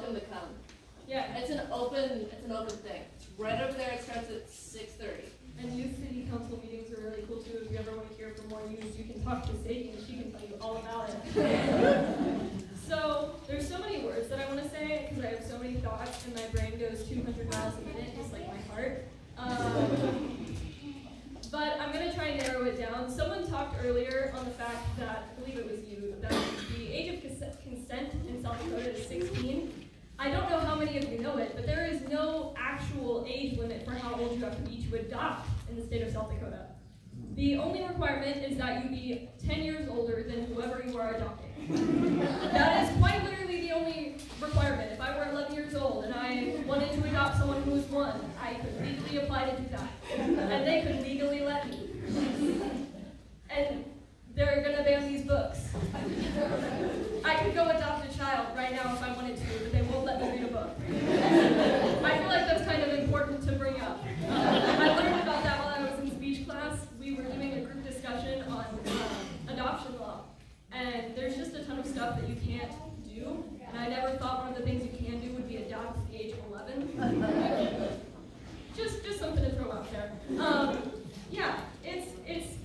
welcome to come. Yeah, it's an open thing. It's right over there. It starts at 6:30. And youth city council meetings are really cool too. If you ever want to hear from more youth, you can talk to Sadie and she can tell you all about it. So there's so many words that I want to say because I have so many thoughts and my brain goes 200 miles a minute, just like my heart. But I'm going to try and narrow it down. Someone talked earlier on the fact that, I believe it was you, that the age of consent in South Dakota is 16. I don't know how many of you know it, but there is no actual age limit for how old you have to be to adopt in the state of South Dakota. The only requirement is that you be 10 years older than whoever you are adopting. That is quite literally the only requirement. If I were 11 years old and I wanted to adopt someone who was 1, I could legally apply to do that. And they could legally let me. And they're going to ban these books. I could go adopt a child right now if I wanted to, but they won't let me read a book. I feel like that's kind of important to bring up. I learned about that while I was in speech class. We were doing a group discussion on adoption law. And there's just a ton of stuff that you can't do. And I never thought one of the things you can do would be adopt at the age of 11. Just something to throw out there. Yeah, it's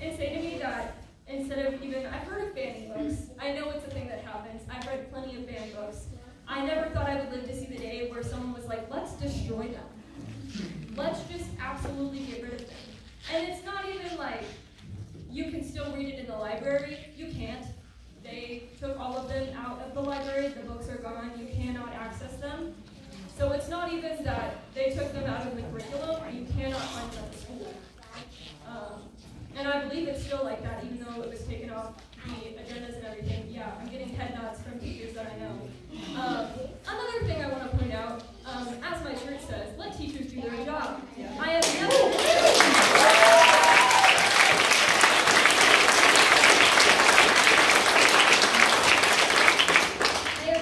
insane to me that instead of even, I've heard of banning books. I know it's a thing that happens. I've read plenty of banned books. I never thought I would live to see the day where someone was like, let's destroy them. Let's just absolutely get rid of them. And it's not even like, you can still read it in the library. You can't. They took all of them out of the library. The books are gone. You cannot access them. So it's not even that they took them out of the curriculum. You cannot find them at the school. And I believe it's still like that, even though it was taken off the agendas and everything. Yeah, I'm getting head nods from teachers that I know. Another thing I want to point out, as my shirt says, let teachers do their job. I have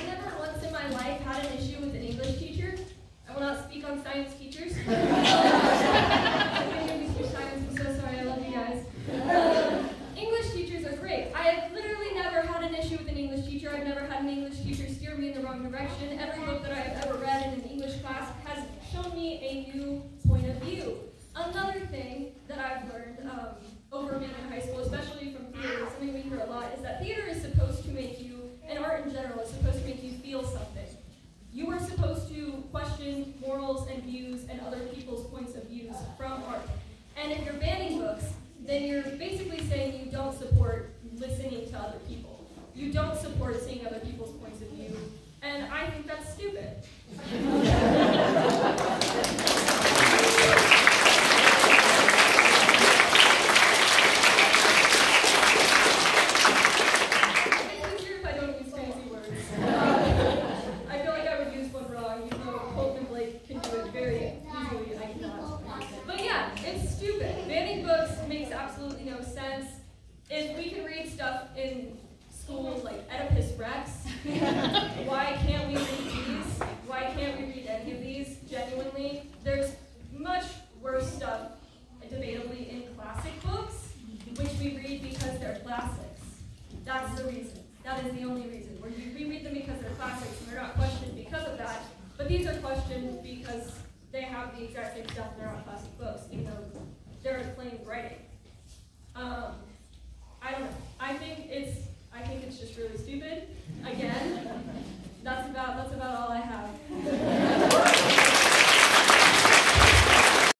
never once in my life had an issue with an English teacher. I will not speak on science teachers. English teachers are great. I have literally never had an issue with an English teacher. I've never had an English teacher steer me in the wrong direction. Every book that I have ever read in an English class has shown me a new point of view. Another thing that I've learned over being in high school, especially from theater, something we hear a lot, is that theater is supposed to make you, and art in general, is supposed to make you feel something. You are supposed to question morals and views and other people's points of views from art. And if you're banning books, then you're basically saying you don't support listening to other people. You don't support seeing other people's points of view. And I think that's stupid. It's easier if I don't use fancy words. I feel like I would use one wrong, even though Colton Blake can do it very easily. I cannot. But yeah, it's stupid. Banning books makes absolutely no sense. If we can read stuff in schools like Oedipus Rex, why can't we read these? Why can't we read any of these? Genuinely, there's much worse stuff, debatably, in classic books, which we read because they're classics. That's the reason. That is the only reason. We read them because they're classics, and they're not questioned because of that. But these are questioned because they have the exact same stuff, and they're not classic books, even though they're plain writing. I don't know. I think it's just really stupid. Again, that's about all